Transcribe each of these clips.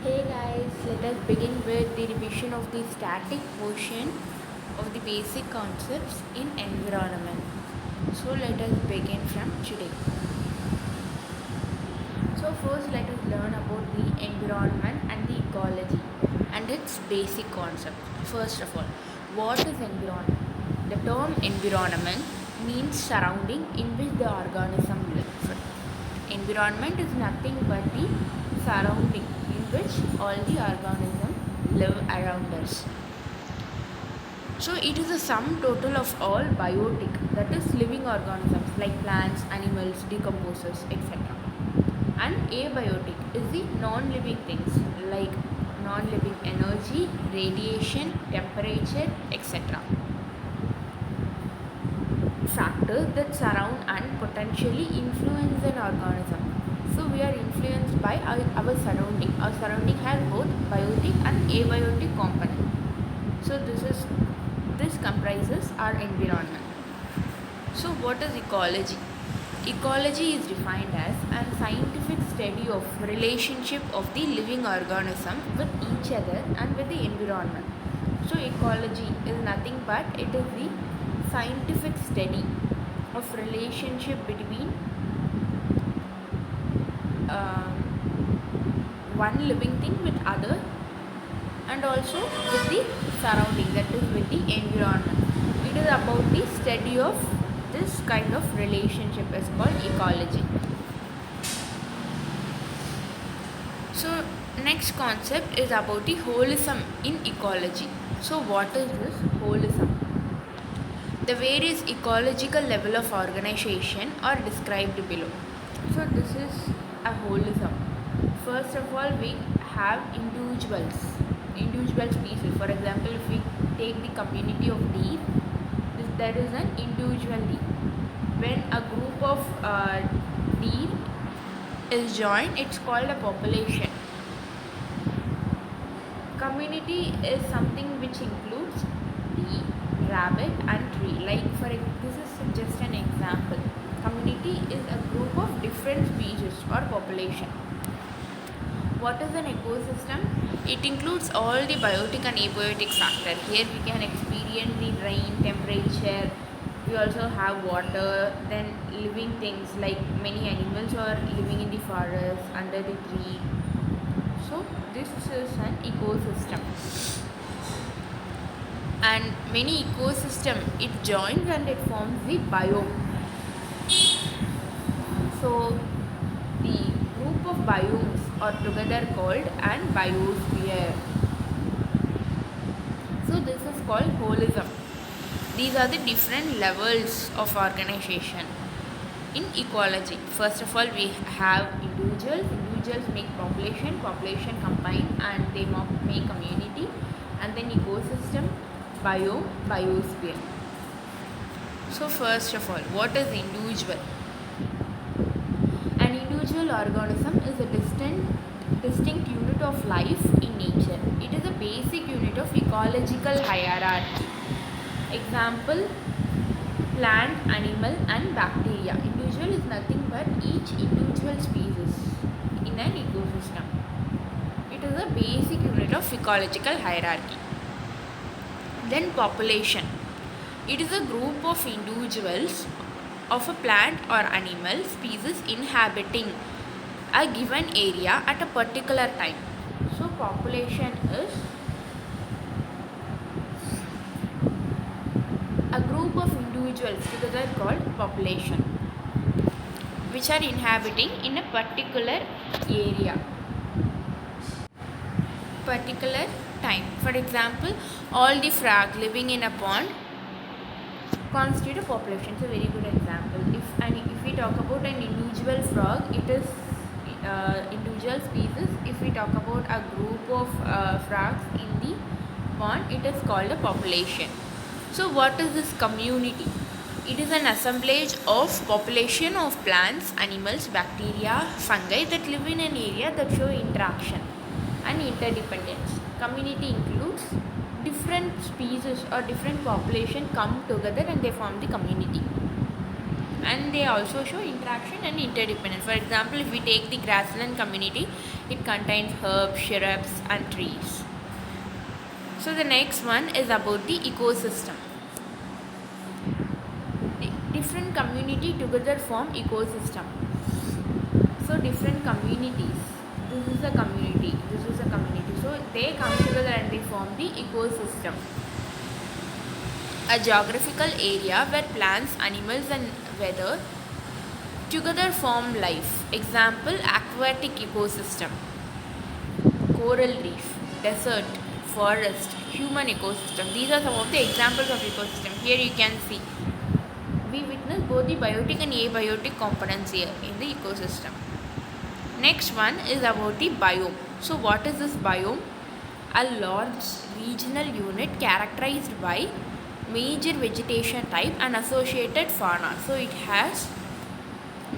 Hey guys, let us begin with the revision of the static portion of the basic concepts in environment. So let us begin from today. So first let us learn about the environment and the ecology and its basic concept. First of all, what is environment? The term environment means surrounding in which the organism lives. Environment is nothing but the surrounding in which all the organisms live around us. So it is a sum total of all biotic, that is living organisms like plants, animals, decomposers, etc. And abiotic is the non-living things like non-living energy, radiation, temperature, etc. Factors that surround and potentially influence an organism. So we are influenced by our surrounding. Our surrounding has both biotic and abiotic component. So this comprises our environment. So what is ecology? Ecology is defined as a scientific study of relationship of the living organism with each other and with the environment. So ecology is nothing but it is the scientific study of relationship between um, one living thing with other and also with the surrounding, that is with the environment. It is about the study of this kind of relationship is called ecology. So next concept is about the holism in ecology. So what is this holism? The various ecological level of organization are described below. So this is a holism. First of all, we have individual species. For example, if we take the community of deer, there is an individual deer. When a group of deer is joined, it's called a population. Community is something which includes deer, rabbit and tree. This is just an example. Community is a group of different species or population. What is an ecosystem? It includes all the biotic and abiotic factors. Here we can experience the rain, temperature. We also have water. Then living things like many animals are living in the forest, under the tree. So this is an ecosystem. And many ecosystem it joins and it forms the biome. So the group of biomes are together called an biosphere. So this is called holism. These are the different levels of organization in ecology. First of all, we have individuals make population combine and they make community, and then ecosystem, biome, biosphere. So first of all, what is individual? An individual organism is a distinct unit of life in nature. It is a basic unit of ecological hierarchy. Example, plant, animal and bacteria. Individual is nothing but each individual species in an ecosystem. It is a basic unit of ecological hierarchy. Then population. It is a group of individuals of a plant or animal species inhabiting a given area at a particular time. So population is a group of individuals together called population which are inhabiting in a particular area, particular time. For example, all the frog living in a pond constitute a population. It's a very good example. If we talk about an individual frog, it is individual species. If we talk about a group of frogs in the pond, it is called a population. So what is this community? It is an assemblage of population of plants, animals, bacteria, fungi that live in an area that show interaction and interdependence. Community includes different species or different population come together and they form the community. and they also show interaction and interdependence. For example, if we take the grassland community, it contains herbs, shrubs and trees. So the next one is about the ecosystem. Different community together form ecosystem. So different communities, this is a community, this is a community, so they come together and they form the ecosystem. A geographical area where plants, animals and weather together form life. Example, aquatic ecosystem, coral reef, desert, forest, human ecosystem. These are some of the examples of ecosystem. Here you can see we witness both the biotic and abiotic components here in the ecosystem. Next one is about the biome. So what is this biome? A large regional unit characterized by major vegetation type and associated fauna. So it has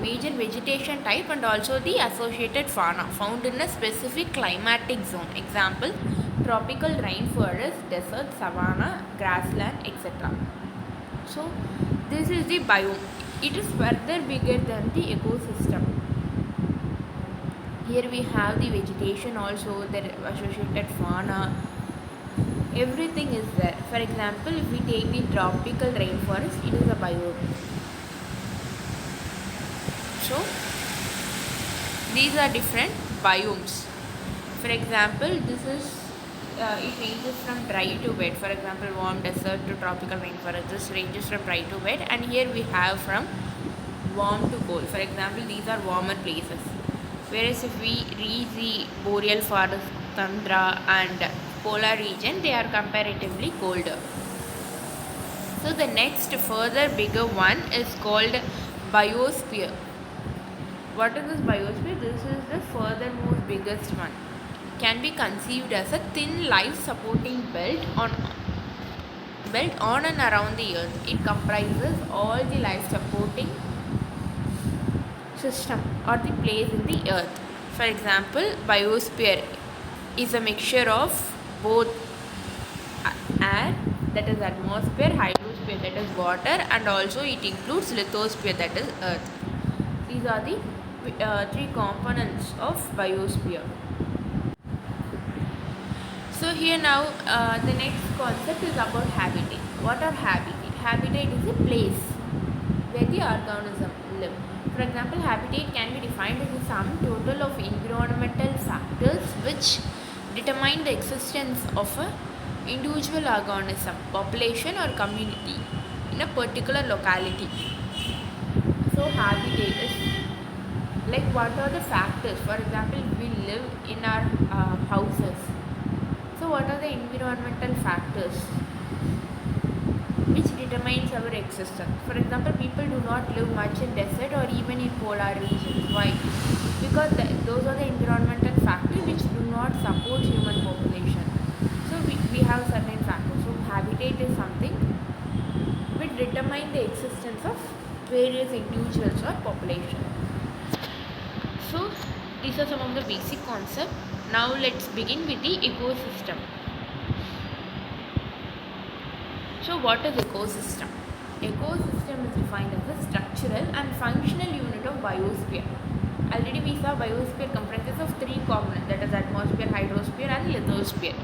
major vegetation type and also the associated fauna found in a specific climatic zone. Example, tropical rainforest, desert, savanna, grassland, etc. So this is the biome. It is further bigger than the ecosystem. Here we have the vegetation also, the associated fauna, everything is there. For example, if we take the tropical rainforest, it is a biome. So these are different biomes. For example, this is it ranges from dry to wet. For example, warm desert to tropical rainforest. This ranges from dry to wet, and here we have from warm to cold. For example, these are warmer places. Whereas if we reach the boreal forest, tundra and polar region, they are comparatively colder. So the next further bigger one is called biosphere. What is this biosphere? This is the furthermost biggest one. Can be conceived as a thin life supporting belt on and around the earth. It comprises all the life supporting system or the place in the earth. For example, biosphere is a mixture of both air, that is atmosphere, hydrosphere, that is water, and also it includes lithosphere, that is earth. These are the three components of biosphere. So here now the next concept is about habitat. What are habitat? Habitat is a place where the organism live. For example, habitat can be defined as the sum total of environmental factors which determine the existence of a individual organism, population or community in a particular locality. So habitat is like what are the factors. For example, we live in our houses. So what are the environmental factors which determines our existence? For example, people do not live much in desert or even in polar regions. Why? Because those are the environmental factors which do not support human population. So we have certain factors. So habitat is something which determine the existence of various individuals or population. So these are some of the basic concepts. Now let's begin with the ecosystem. So what is ecosystem? Ecosystem is defined as a structural and functional unit of biosphere. Already we saw biosphere comprises of three components, that is atmosphere, hydrosphere and lithosphere.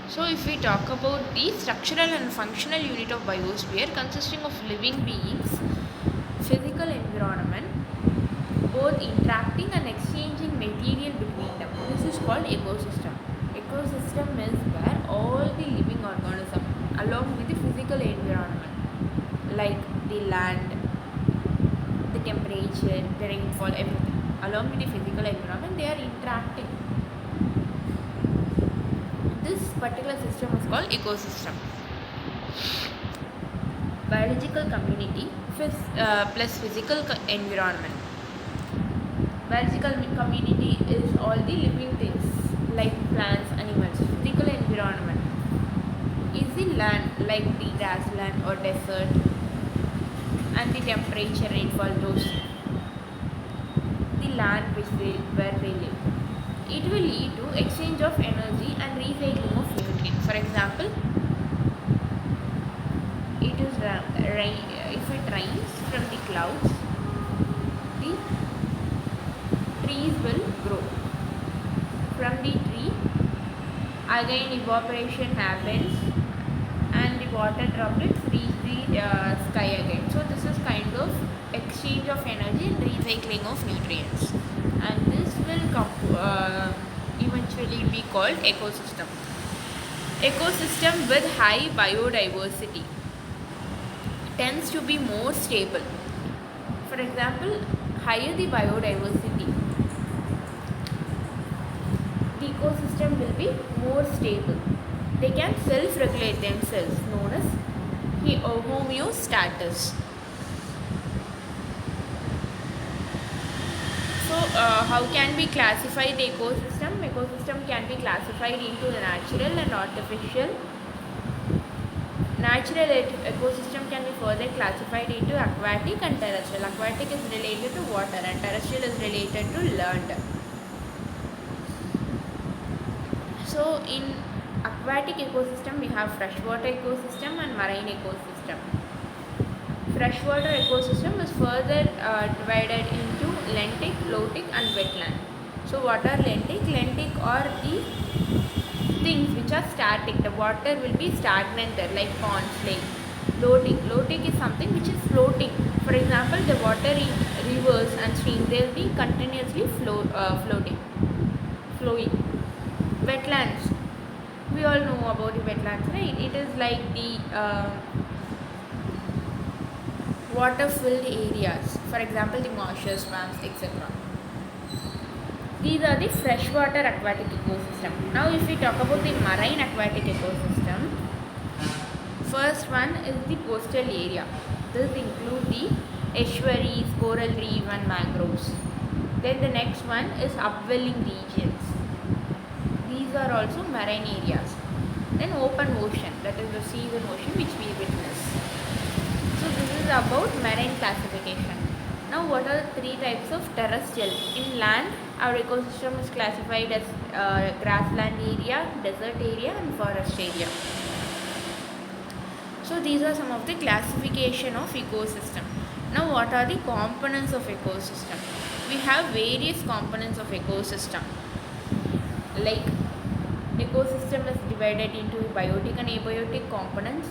So if we talk about the structural and functional unit of biosphere consisting of living beings, physical environment, both interacting and exchanging material between them. This is called ecosystem. Ecosystem is where all the living organisms along with the physical environment like the land, the temperature, the rainfall, everything along with the physical environment, they are interacting. This particular system is called ecosystem. Biological community plus physical environment. Biological community is all the living things like plants, animals. Physical environment is the land like the grassland or desert, and the temperature, rainfall, those. The land where they live. It will lead to exchange of energy and recycling of nutrients. For example, it is if it rains from the clouds, the trees will grow. From the tree, again evaporation happens and the water droplets reach the sky again. So this is kind of exchange of energy and recycling of nutrients, and this will eventually be called ecosystem. Ecosystem with high biodiversity tends to be more stable. For example, higher the biodiversity, the ecosystem will be more stable. They can self-regulate themselves, known as homeostasis. So, how can we classify the ecosystem? Ecosystem can be classified into the natural and artificial. Natural ecosystem can be further classified into aquatic and terrestrial. Aquatic is related to water and terrestrial is related to land. So, in aquatic ecosystem, we have freshwater ecosystem and marine ecosystem. Freshwater ecosystem is further divided into lentic, floatic and wetland. So what are lentic? Lentic are the things which are static. The water will be stagnant there, like ponds, lake. Floatic is something which is floating. For example, the water in rivers and streams, they will be continuously flowing. Wetlands, we all know about the wetlands, right? It is like the water-filled areas, for example the marshes, swamps, etc. These are the freshwater aquatic ecosystem. Now if we talk about the marine aquatic ecosystem, first one is the coastal area. This includes the estuaries, coral reef and mangroves. Then the next one is upwelling regions. These are also marine areas. Then open ocean, that is the seas and ocean which we witness. So this is about marine classification. Now what are the three types of terrestrial? In land, our ecosystem is classified as grassland area, desert area and forest area. So these are some of the classification of ecosystem. Now what are the components of ecosystem? We have various components of ecosystem. Like ecosystem is divided into biotic and abiotic components.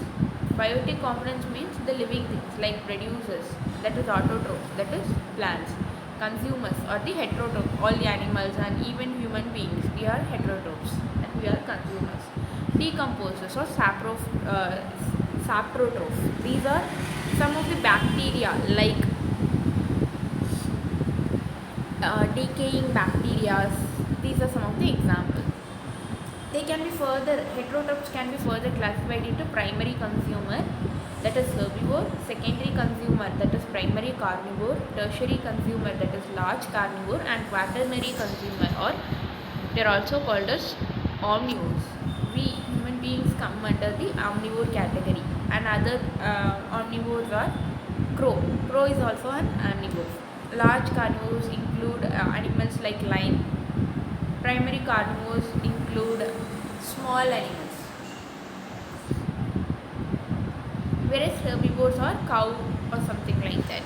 Biotic components means the living things like producers, that is autotrophs, that is plants. Consumers or the heterotrophs, all the animals and even human beings, we are heterotrophs and we are consumers. Decomposers or saprotrophs, these are some of the bacteria like decaying bacteria. These are some of the examples. Heterotrophs can be further classified into primary consumer, that is herbivore, secondary consumer, that is primary carnivore, tertiary consumer, that is large carnivore, and quaternary consumer, or they are also called as omnivores. We human beings come under the omnivore category, and other omnivores are crow. Crow is also an omnivore. Large carnivores include animals like lion. Primary carnivores include small animals, whereas herbivores are cow or something like that.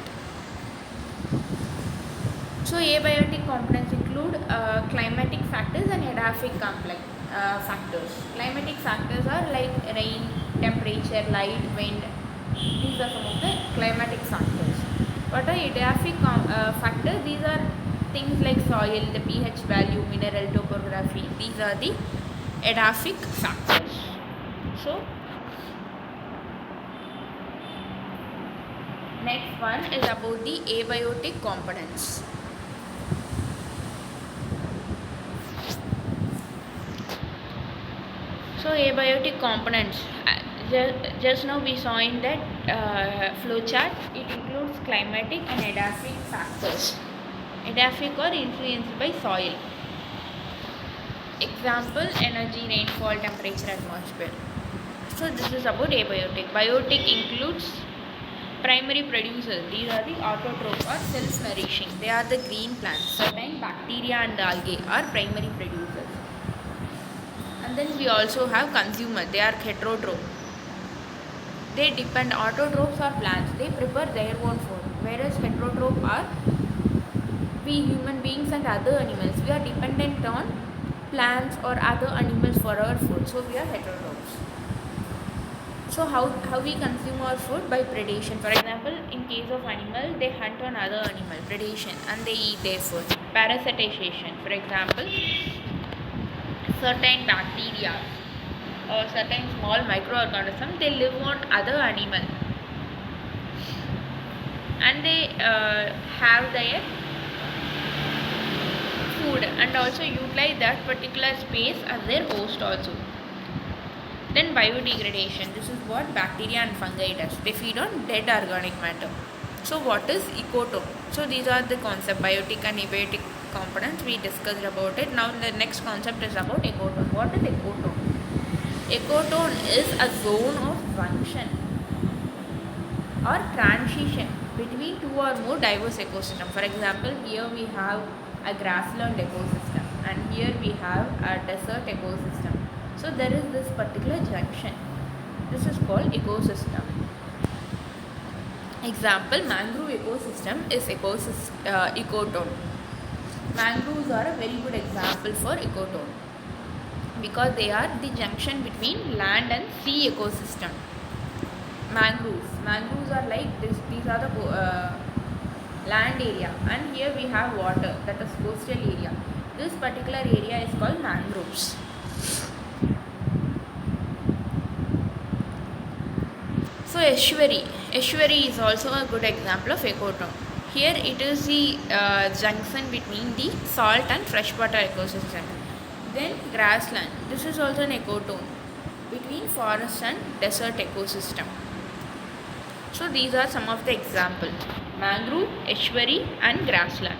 So abiotic components include climatic factors and edaphic factors. Climatic factors are like rain, temperature, light, wind. These are some of the climatic factors. What are edaphic factors? These are things like soil, the pH value, mineral topography. These are the edaphic factors. So next one is about the abiotic components. So abiotic components, just now we saw in that flow chart, it includes climatic and edaphic factors. Edaphic are influenced by soil. Example, energy, rainfall, temperature, atmosphere. So this is about abiotic. Biotic includes primary producers. These are the autotrophs or self-nourishing. They are the green plants. Certain bacteria and algae are primary producers. And then we also have consumer. They are heterotroph. they depend, autotrophs are plants, they prepare their own food, whereas heterotrophs are we human beings and other animals. We are dependent on plants or other animals for our food, so we are heterotrophs. So how we consume our food? By predation. For example, in case of animal, they hunt on other animal, predation, and they eat their food. Parasitization, for example, certain bacteria or certain small microorganisms, they live on other animal, and they have their food and also utilize that particular space as their host also. Then biodegradation, this is what bacteria and fungi does. They feed on dead organic matter. So what is ecotone? So these are the concept, biotic and abiotic components. We discussed about it. Now the next concept is about ecotone. What is ecotone? Ecotone is a zone of junction or transition between two or more diverse ecosystems. For example, here we have a grassland ecosystem and here we have a desert ecosystem. So there is this particular junction. This is called ecosystem. Example, mangrove ecosystem is ecotone. Mangroves are a very good example for ecotone because they are the junction between land and sea ecosystem. Mangroves are like this. These are the land area, and here we have water, that is coastal area. This particular area is called mangroves. So estuary is also a good example of ecotone. Here it is the junction between the salt and freshwater ecosystem. Then grassland, this is also an ecotone between forest and desert ecosystem. So these are some of the examples: mangrove, estuary and grassland.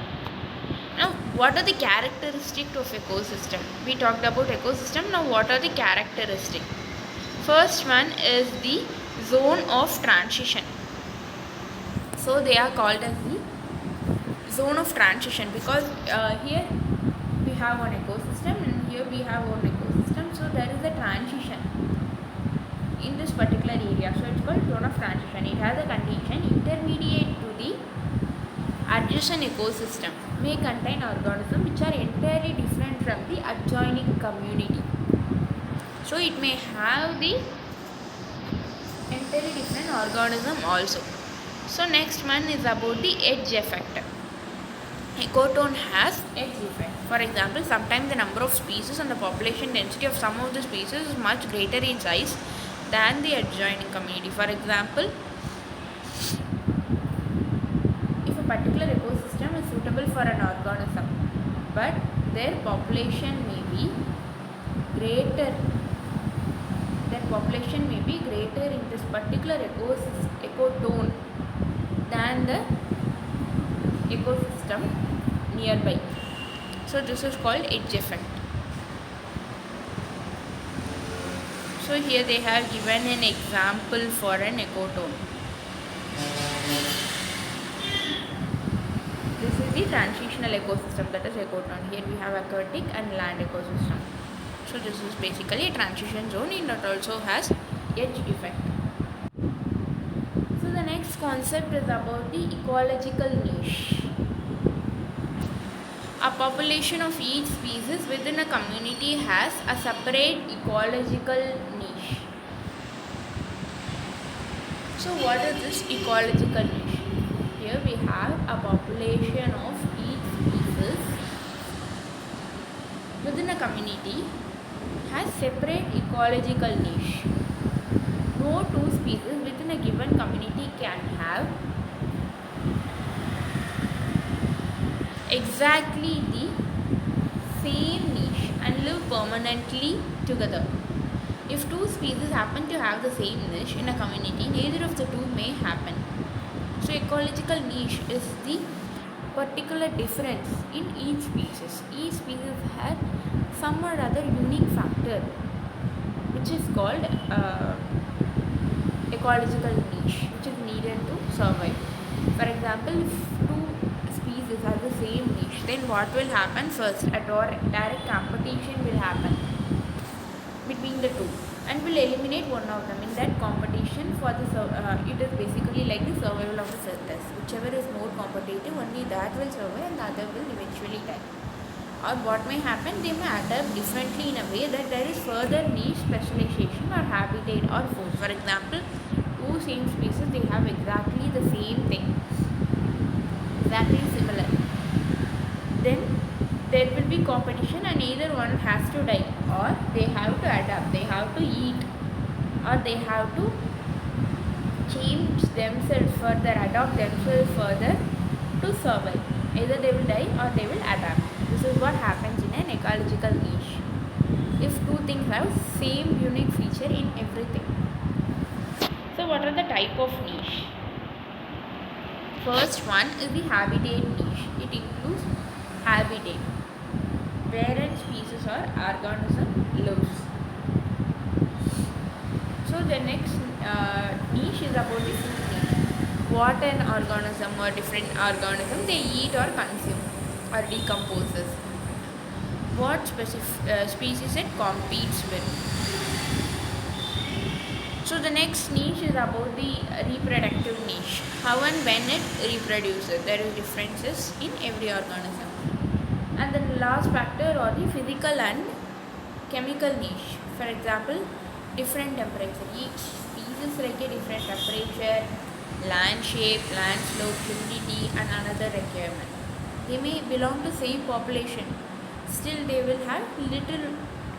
Now what are the characteristics of ecosystem? We talked about ecosystem. Now what are the characteristics? First one is the zone of transition. So they are called as the zone of transition because here we have one ecosystem and here we have one ecosystem. So there is a transition in this particular area. So it's called zone of transition. It has a condition intermediate to the adjacent ecosystem, may contain organisms which are entirely different from the adjoining community. So it may have the entirely different organism also. So next one is about the edge effect. Ecotone has edge effect. For example, sometimes the number of species and the population density of some of the species is much greater in size than the adjoining community. For example, if a particular ecosystem is suitable for an organism, but their population may be greater, in this particular ecotone than the ecosystem nearby. So this is called edge effect. So here they have given an example for an ecotone. This is the transitional ecosystem, that is ecotone. Here we have aquatic and land ecosystem. So this is basically a transition zone and it also has edge effect. So the next concept is about the ecological niche. A population of each species within a community has a separate ecological niche. So what is this ecological niche? Here we have a population of each species within a community has separate ecological niche. No two species within a given community can have exactly the same niche and live permanently together. If two species happen to have the same niche in a community, neither of the two may happen. So ecological niche is the particular difference in each species. Each species has some or other unique factor which is called ecological niche, which is needed to survive. For example, if two species have the same niche, then what will happen? First, a direct competition will happen between the two and will eliminate one of them. In that competition, for the it is basically like the survival of the fittest. Whichever is more competitive, only that will survive and the other will eventually die. Or what may happen, they may adapt differently in a way that there is further niche specialization or habitat or food. For example, two same species, they have exactly the same thing, exactly similar. Then there will be competition and either one has to die, or they have to adapt, they have to eat, or they have to change themselves further, adopt themselves further to survive. Either they will die or they will adapt. This is what happens in an ecological niche. If two things have same unique feature in everything. So what are the type of niche? First one is the habitat niche. It includes habitat, where a species or organism lives. So the next niche is about the food niche. What an organism or different organism they eat or consume or decomposes. What species it competes with. So the next niche is about the reproductive niche. How and when it reproduces. There is differences in every organism. And the last factor or the physical and chemical niche. For example, different temperature. Each species like a different temperature, land shape, land slope, humidity and another requirement. They may belong to same population. Still they will have little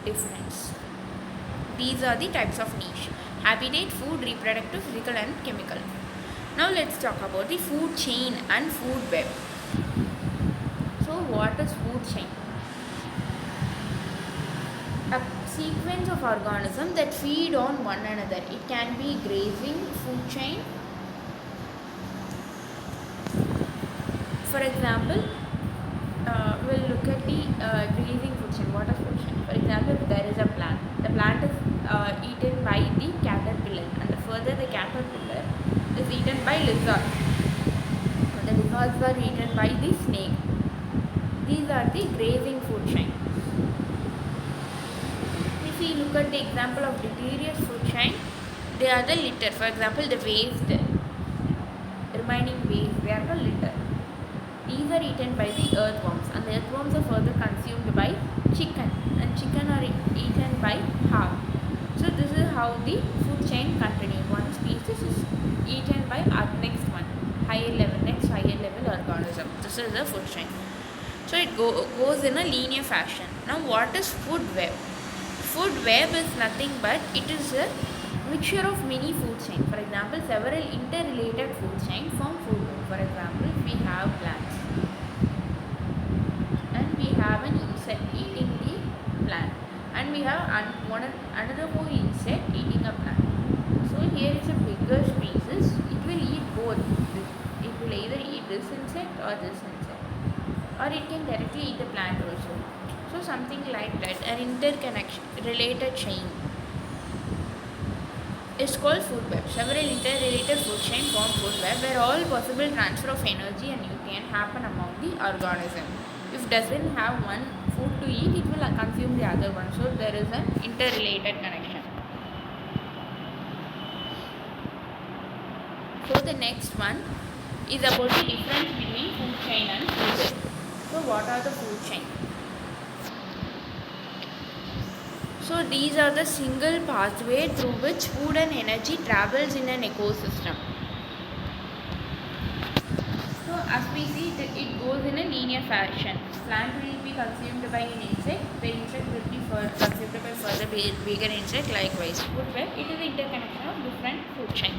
difference. These are the types of niche: habitat, food, reproductive, physical and chemical. Now let's talk about the food chain and food web. So what is food chain? A sequence of organisms that feed on one another. It can be grazing food chain. For example, we'll look at the grazing food chain. What is food chain? For example, if there is a plant, the plant is eaten by the caterpillar, and further the caterpillar is eaten by lizard. The lizards are eaten by the snake. These are the grazing food chain. If we look at the example of deleterious food chain, they are the litter. For example, the waste, remaining waste, they are the litter. These are eaten by the earthworms, and the earthworms are further consumed by chicken, and chicken are eaten by hog. So this is how the food chain continues. One species is eaten by next one, next higher level organism. This is the food chain. So it goes in a linear fashion. Now what is food web? Food web is nothing but it is a mixture of many food chains. For example, several interrelated food chains form food web. For example, we have plants and we have an insect eating the plant, and we have another more insect eating a plant. So here is a bigger species. It will eat both. It will either eat this insect or this insect, or it can directly eat the plant also. So something like that, an interconnection related chain is called food web. Several interrelated food chains form food web, where all possible transfer of energy and nutrient happen among the organism. If doesn't have one food to eat, it will consume the other one. So there is an interrelated connection. So the next one is about the difference between food chain and food web. So what are the food chain? So these are the single pathway through which food and energy travels in an ecosystem. So as we see, it goes in a linear fashion. Plant will be consumed by an insect. The insect will be consumed by further bigger insect. Likewise, food web, it is interconnection of different food chain.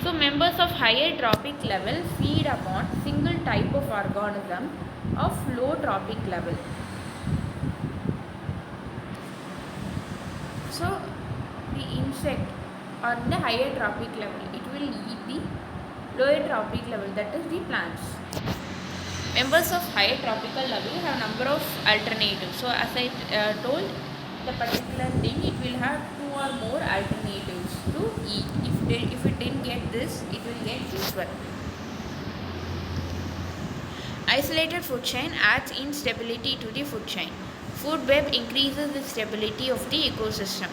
So members of higher trophic level feed upon single type of organism of low trophic level. So the insect on the higher trophic level, it will eat the lower trophic level, that is the plants. Members of higher tropical level have number of alternatives. So as I told, the particular thing, it will have two or more alternatives to eat. If it didn't get this, it will get this one. Isolated food chain adds instability to the food chain. Food web increases the stability of the ecosystem.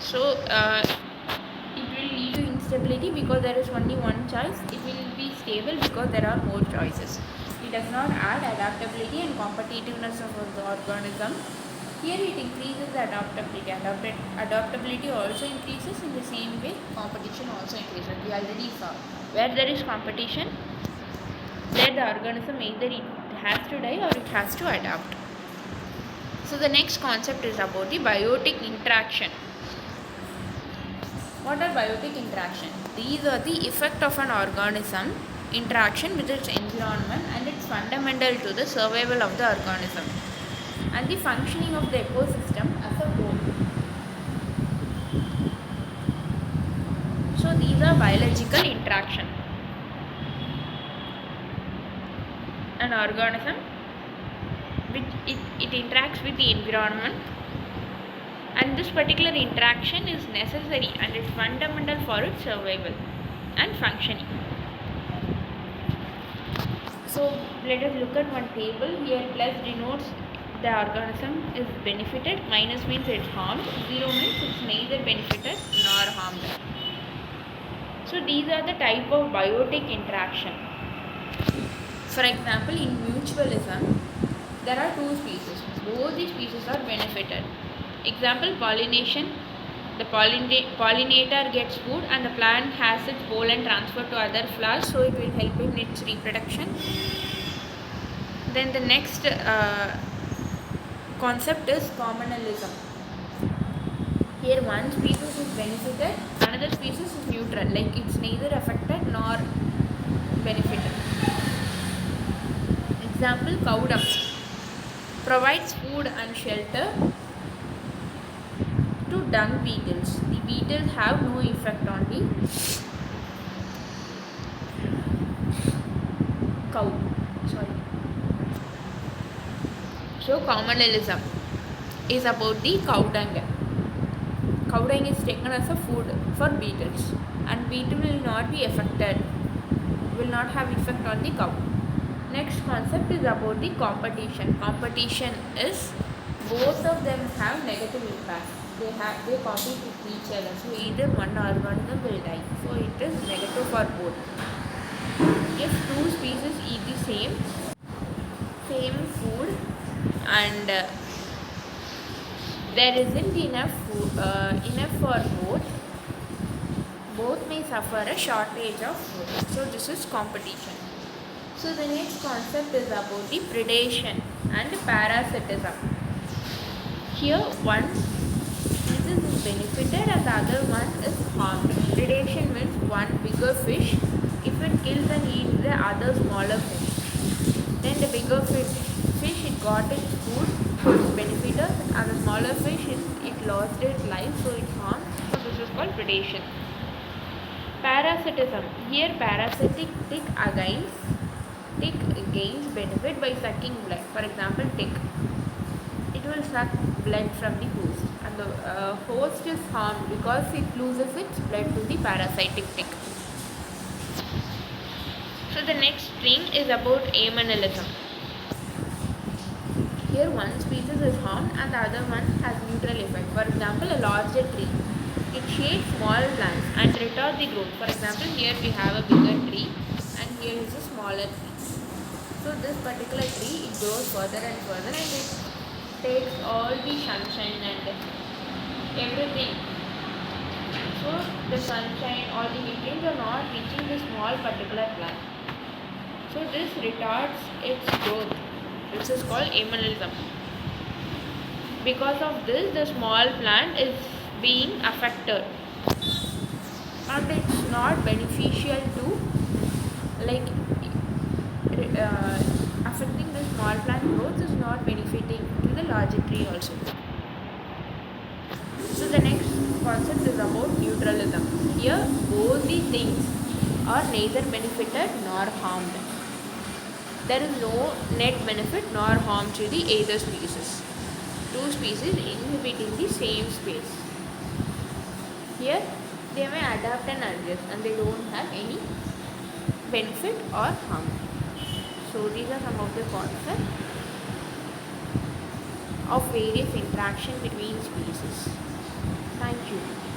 So it will lead to instability because there is only one choice. It will be stable because there are more choices. It does not add adaptability and competitiveness of the organism. Here it increases the adaptability. Adaptability also increases in the same way competition also increases. We already saw where there is competition, there the organism either it has to die or it has to adapt. So the next concept is about the biotic interaction. What are biotic interaction? These are the effect of an organism interaction with its environment, and it's fundamental to the survival of the organism and the functioning of the ecosystem as a whole. So these are biological interaction. An organism which it interacts with the environment, and this particular interaction is necessary and is fundamental for its survival and functioning. So let us look at one table. Here plus denotes the organism is benefited, minus means it's harmed, 0 means it's neither benefited nor harmed. So these are the type of biotic interaction. For example, in mutualism, there are two species. Both the species are benefited. Example, pollination. The pollinator gets food and the plant has its pollen transferred to other flowers, so it will help in its reproduction. Then the next concept is communalism. Here one species is benefited, another species is neutral, like it's neither affected nor benefited. Example, cow dung provides food and shelter to dung beetles. The beetles have no effect on the cow. So communalism is about the cow dung. Cow dung is taken as a food for beetles, and beetle will not be affected, will not have effect on the cow. Next concept is about the competition. Competition is both of them have negative impact. They compete with each other. So either one organism will die. So it is negative for both. If two species eat the same food and there isn't enough for both may suffer a shortage of food. So this is competition. So the next concept is about the predation and parasitism. Here one species is benefited and the other one is harmed. Predation means one bigger fish, if it kills and eats the other smaller fish, then the bigger fish it got its food, so it's benefited, and the smaller fish it lost its life, so it's harmed. So this is called predation. Parasitism. Here parasitic tick gains benefit by sucking blood. For example, tick. It will suck blood from the host, and the host is harmed because it loses its blood to the parasitic tick. So the next thing is about amenalism. Here one species is harmed and the other one has neutral effect. For example, a larger tree. It shades small plants and retards the growth. For example, here we have a bigger tree and here is a smaller tree. So this particular tree, it grows further and further and it takes all the sunshine and everything. So the sunshine, all the nutrients are not reaching the small particular plant. So this retards its growth. This is called amenalism. Because of this, the small plant is being affected, and it's not beneficial to affecting the small plant growth is not benefiting to the larger tree also. So the next concept is about neutralism. Here both the things are neither benefited nor harmed. There is no net benefit nor harm to the either species. Two species inhabiting the same space. Here they may adapt and adjust and they don't have any benefit or harm. So these are some of the concepts of various interaction between species. Thank you.